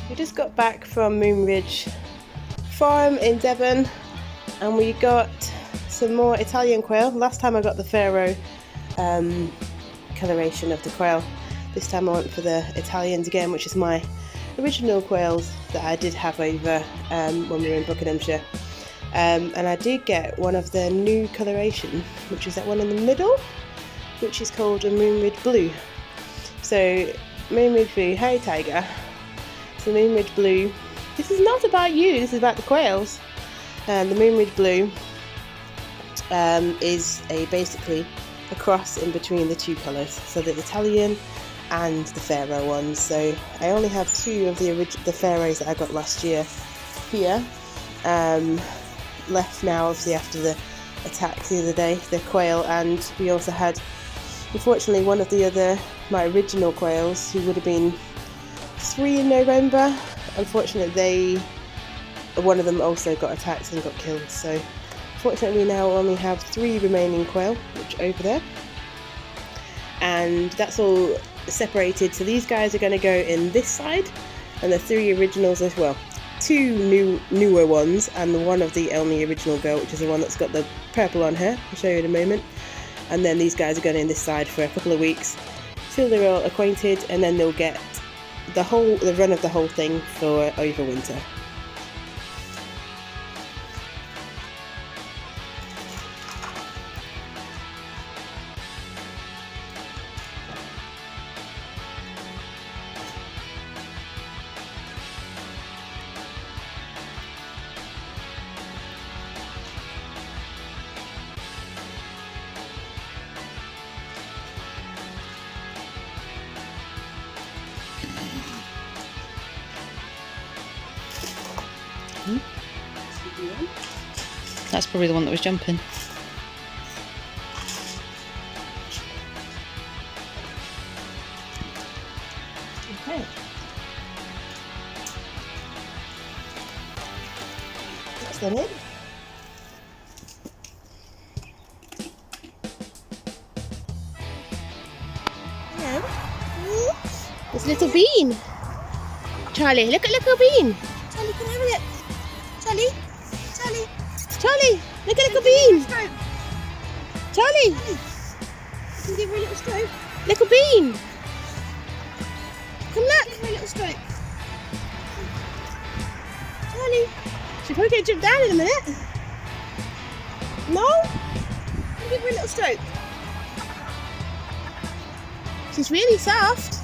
We just got back from Moonridge farm in Devon and we got some more Italian quail. Last time I got the Pharaoh coloration of the quail. This time I went for the Italians again, which is my original quails that I did have over when we were in Buckinghamshire. And I did get one of the new coloration, which is that one in the middle, which is called a moonridge blue. So moonridge blue, hey Tiger. So moonridge blue, this is not about you, this is about the quails. And the moonridge blue is basically a cross in between the two colours, so the Italian and the Pharaoh ones. So I only have two of the Pharaohs that I got last year here left now, obviously after the attacks the other day, the quail, and we also had, unfortunately, one of my original quails, who would have been 3 in November. Unfortunately, one of them also got attacked and got killed. So fortunately we now only have 3 remaining quail, which are over there, and that's all separated. So these guys are going to go in this side, and the 3 originals as well. 2 newer ones, and one of the only original girl, which is the one that's got the purple on her. I'll show you in a moment. And then these guys are going in this side for a couple of weeks till they're all acquainted, and then they'll get the run of the whole thing for over winter. That's probably the one that was jumping. Okay. That's them in. Hello. There's a little bean. Charlie, look at little bean. Charlie, can I have a look? Charlie, Charlie, Charlie, look at little bean. Charlie, can you give her a little stroke? Little bean. Come look. Give her a little stroke. Charlie, she's probably going to jump down in a minute. No? Can you give her a little stroke? She's really soft.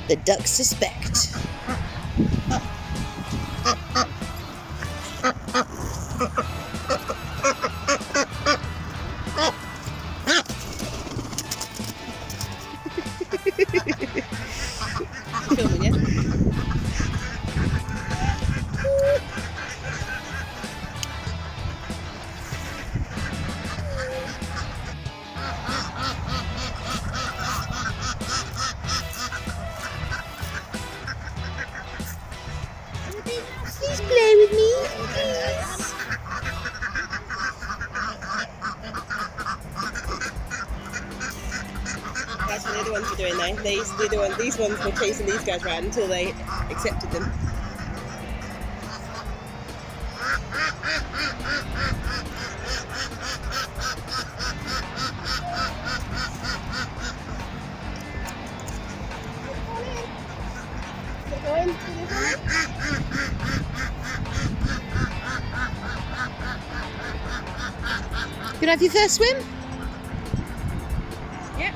The ducks suspect. Filming it. Please play with me, please. That's what the other ones were doing there. These ones were chasing these guys around until they accepted them. You gonna have your first swim? Yep.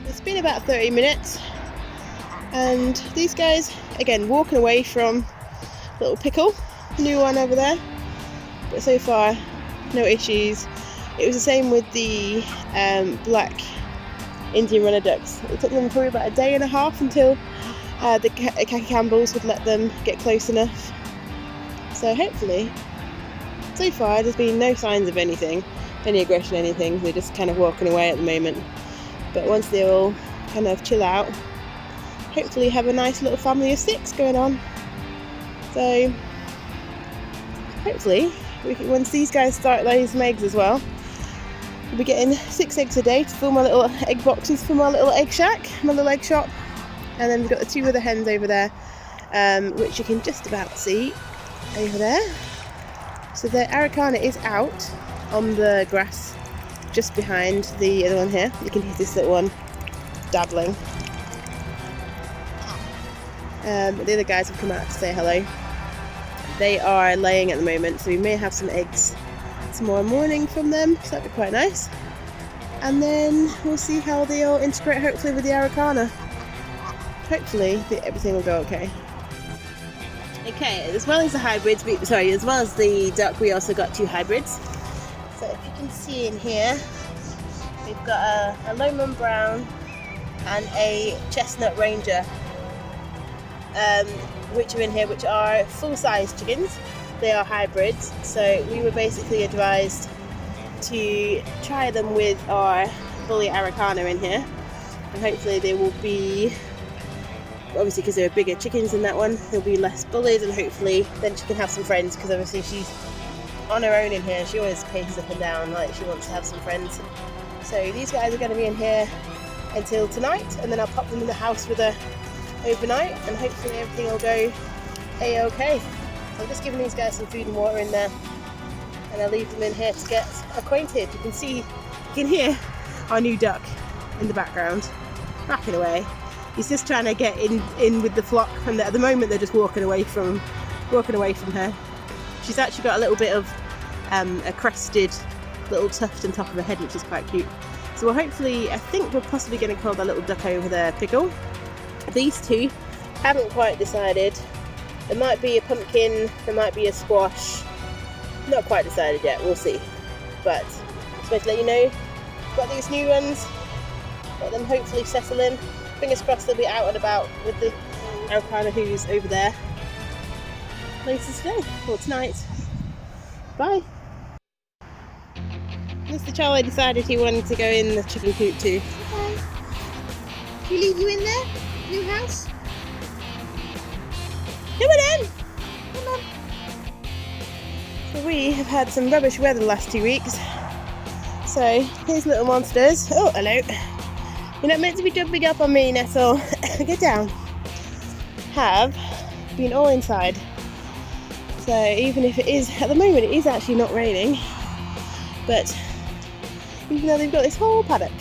It's been about 30 minutes and these guys, again, walking away from little Pickle, new one over there, but so far no issues. It was the same with the black Indian runner ducks. It took them probably about a day and a half until the khaki Campbells would let them get close enough. So hopefully, so far there's been no signs of anything, any aggression, anything. They're just kind of walking away at the moment. But once they all kind of chill out, hopefully have a nice little family of 6 going on. So hopefully, once these guys start laying some eggs as well, we'll be getting 6 eggs a day to fill my little egg boxes for my little egg shack, my little egg shop. And then we've got the 2 other hens over there, which you can just about see over there. So the Araucana is out on the grass just behind the other one here. You can hear this little one dabbling. The other guys have come out to say hello. They are laying at the moment, so we may have some eggs tomorrow morning from them, so that'd be quite nice. And then we'll see how they all integrate, hopefully, with the Araucana. Hopefully everything will go okay. Okay, as well as the hybrids, as well as the duck, we also got 2 hybrids. So if you can see in here, we've got a lohman brown and a chestnut ranger, which are in here, which are full-size chickens. They are hybrids, so we were basically advised to try them with our bully Araucana in here, and hopefully they will be, obviously because they're bigger chickens than that one, they'll be less bullied, and hopefully then she can have some friends, because obviously she's on her own in here. She always paces up and down like she wants to have some friends. So these guys are going to be in here until tonight, and then I'll pop them in the house with her overnight, and hopefully everything will go a-okay. So I'm just giving these guys some food and water in there, and I'll leave them in here to get acquainted. You can hear our new duck in the background, backing away. He's just trying to get in with the flock, and at the moment they're just walking away from her. She's actually got a little bit of a crested little tuft on top of her head, which is quite cute. So we'll hopefully, I think we're possibly going to call that little duck over there Pickle. These 2 haven't quite decided. There might be a pumpkin, there might be a squash. Not quite decided yet, we'll see. But just wanted to let you know, got these new ones, let them hopefully settle in. Fingers crossed they'll be out and about with the Araucana who's over there later today, or tonight. Bye. Mr. Charlie decided he wanted to go in the chicken coop too. Okay. Should we leave you in there? New house? Come on in! Come on. So we have had some rubbish weather the last 2 weeks. So these little monsters, oh hello. You're not meant to be jumping up on me, Nestle. Get down. Have been all inside. So even if it is, at the moment it is actually not raining, but even though they've got this whole paddock,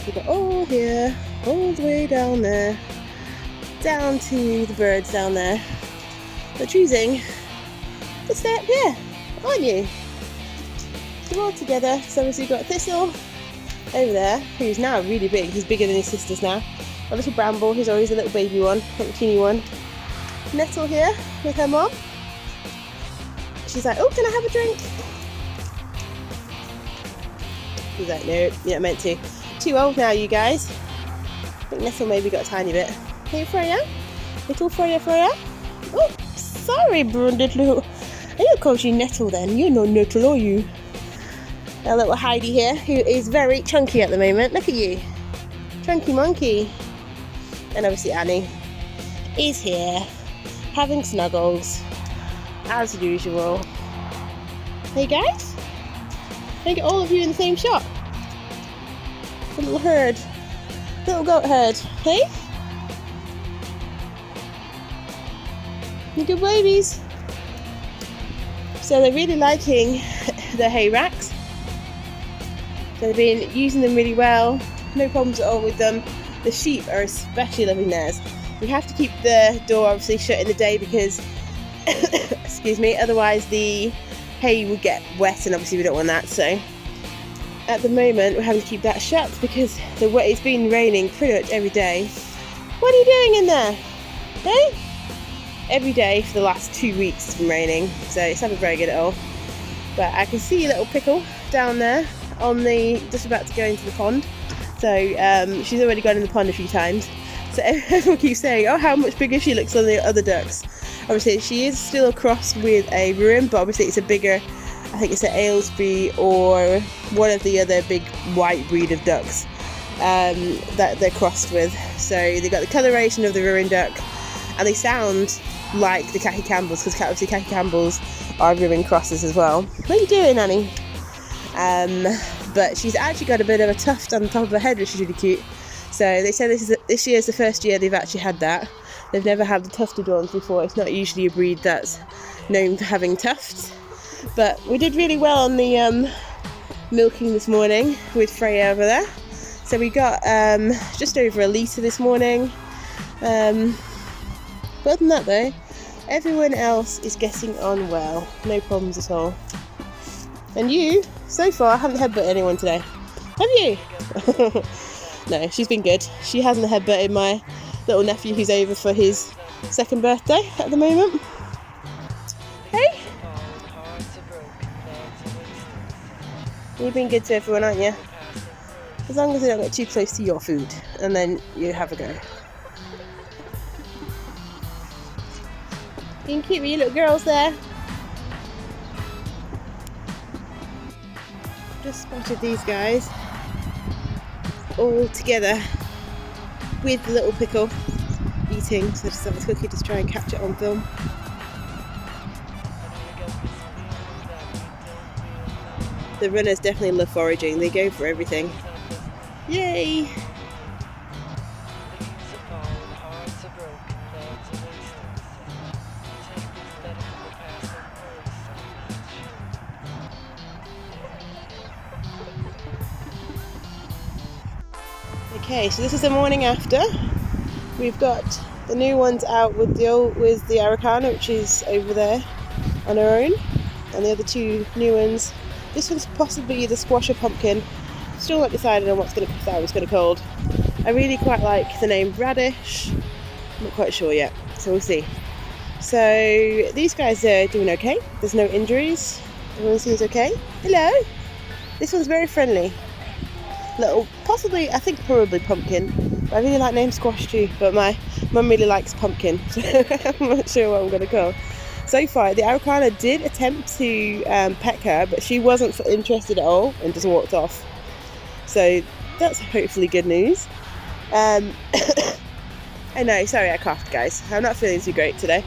they've got all here, all the way down there, down to the birds down there. They're choosing to stay up here, aren't you? They're all together. So obviously you've got Thistle over there, who's now really big. He's bigger than his sisters now. A little Bramble, who's always a little baby one, little teeny one. Nettle here with her mom. She's like, oh, can I have a drink? He's like, no, you're not meant to. Too old now, you guys. I think Nettle maybe got a tiny bit. Hey, Freya? Little Freya? Oh, sorry, little. I don't call you Nettle then. You're not Nettle, are you? Our little Heidi here, who is very chunky at the moment. Look at you. Chunky monkey. And obviously Annie is here, having snuggles, as usual. Hey guys, can I get all of you in the same shot? The little herd, little goat herd, hey? You good babies. So they're really liking the hay racks. So they've been using them really well, no problems at all with them. The sheep are especially loving theirs. We have to keep the door obviously shut in the day because, excuse me, otherwise the hay would get wet and obviously we don't want that. So at the moment we're having to keep that shut because it's been raining pretty much every day. What are you doing in there? Hey? Every day for the last 2 weeks it's been raining, so it's not been very good at all. But I can see little Pickle down there just about to go into the pond. So she's already gone in the pond a few times. So everyone keeps saying, oh, how much bigger she looks than the other ducks. Obviously she is still a cross with a rouen, but obviously it's a bigger, I think it's an Aylesbury or one of the other big white breed of ducks that they're crossed with. So they've got the coloration of the rouen duck, and they sound like the khaki Campbells, because obviously khaki Campbells are rouen crosses as well. What are you doing, Annie? But she's actually got a bit of a tuft on the top of her head, which is really cute. So they said this year is the first year they've actually had that. They've never had the tufted ones before. It's not usually a breed that's known for having tufts. But we did really well on the milking this morning with Freya over there. So we got just over a litre this morning. But other than that though, everyone else is getting on well. No problems at all. And you, so far, haven't headbutted anyone today. Have you? No, she's been good. She hasn't headbutted my little nephew who's over for his 2nd birthday at the moment. Hey? You've been good to everyone, aren't you? As long as they don't get too close to your food, and then you have a go. You can keep your little girls there. Just spotted these guys all together with the little pickle eating, so I just have a cookie to try and catch it on film. The runners definitely love foraging, they go for everything. Yay! Okay, so this is the morning after. We've got the new ones out with the Araucana, which is over there on her own, and the other 2 new ones. This one's possibly the squash or pumpkin. Still not decided on what it's going to called. I really quite like the name radish. I'm not quite sure yet, so we'll see. So these guys are doing okay. There's no injuries. Everyone seems okay. Hello. This one's very friendly. Little, possibly, I think probably pumpkin. But I really like name squash too, but my mum really likes pumpkin, so I'm not sure what I'm going to call. So far, the Araucana did attempt to peck her, but she wasn't interested at all and just walked off. So that's hopefully good news. I know, sorry I coughed guys, I'm not feeling too great today.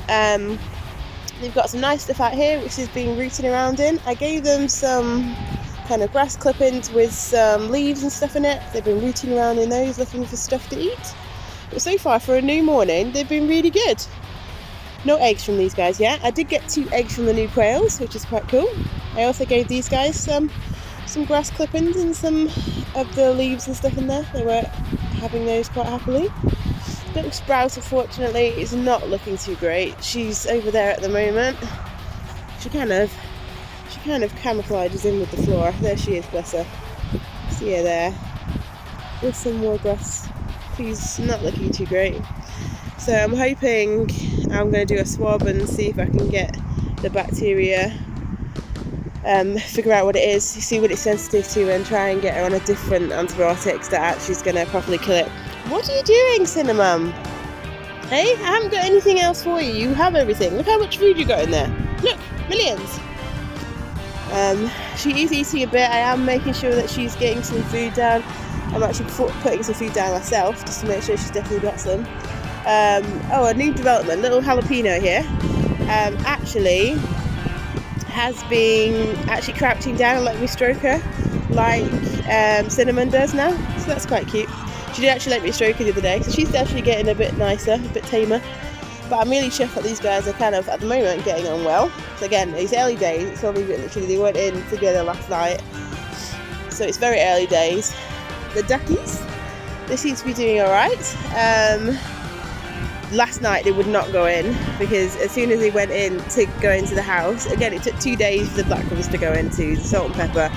They've got some nice stuff out here which is being rooted around in. I gave them some kind of grass clippings with some leaves and stuff in it. They've been rooting around in those looking for stuff to eat. But so far for a new morning they've been really good. No eggs from these guys yet. I did get 2 eggs from the new quails, which is quite cool. I also gave these guys some grass clippings and some of the leaves and stuff in there. They were having those quite happily. Little Sprout, unfortunately, is not looking too great. She's over there at the moment. She kind of camouflages in with the floor. There she is, bless her. See her there. With some more grass. She's not looking too great. So I'm hoping I'm going to do a swab and see if I can get the bacteria, figure out what it is, see what it's sensitive to, and try and get her on a different antibiotics that actually is going to properly kill it. What are you doing, Cinnamon? Hey, I haven't got anything else for you. You have everything. Look how much food you got in there. Look, millions. She is eating a bit. I am making sure that she's getting some food down. I'm actually putting some food down myself just to make sure she's definitely got some. A new development, little jalapeno here, actually has been crouching down and letting me stroke her like Cinnamon does now, so that's quite cute. She did actually let me stroke her the other day, so she's actually getting a bit nicer, a bit tamer. But I'm really chuffed that these guys are kind of, at the moment, getting on well. So again, it's early days, it's only literally, they went in together last night, so it's very early days. The duckies, they seem to be doing alright. Last night they would not go in because as soon as they went in to go into the house, again it took 2 days for the black ones to go into, the salt and pepper.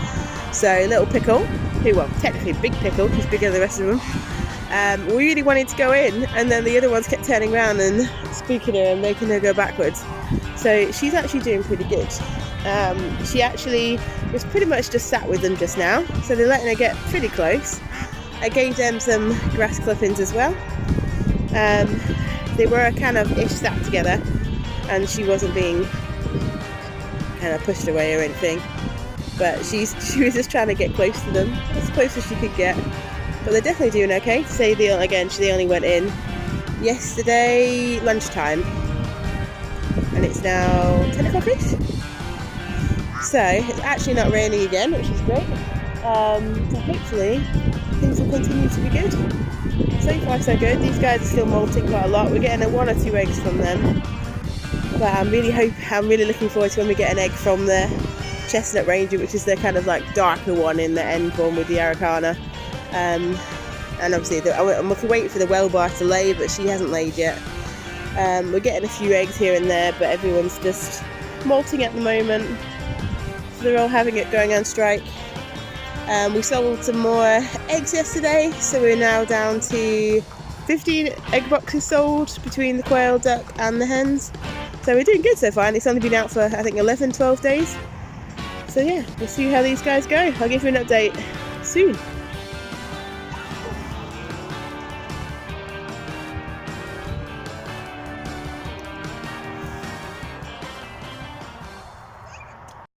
So little Pickle, who, well, technically Big Pickle, who's bigger than the rest of them, really wanted to go in, and then the other ones kept turning around and spooking her and making her go backwards. So she's actually doing pretty good. She actually was pretty much just sat with them just now, so they're letting her get pretty close. I gave them some grass clippings as well. They were kind of ish stacked together, and she wasn't being kind of pushed away or anything, but she was just trying to get close to them, as close as she could get. But they're definitely doing okay. To say they only went in yesterday lunchtime, and it's now 10 o'clock-ish. So it's actually not raining again, which is great. So hopefully things will continue to be good. So far so good. These guys are still molting quite a lot. We're getting 1 or 2 eggs from them, but I'm really looking forward to when we get an egg from the chestnut ranger, which is the kind of like darker one in the end form with the Araucana. And obviously I'm waiting for the Wellbar to lay, but she hasn't laid yet. We're getting a few eggs here and there, but everyone's just molting at the moment, so they're all having it going on strike. We sold some more eggs yesterday, so we're now down to 15 egg boxes sold between the quail, duck and the hens. So we're doing good so far, and it's only been out for I think 11-12 days. So yeah, we'll see how these guys go. I'll give you an update soon.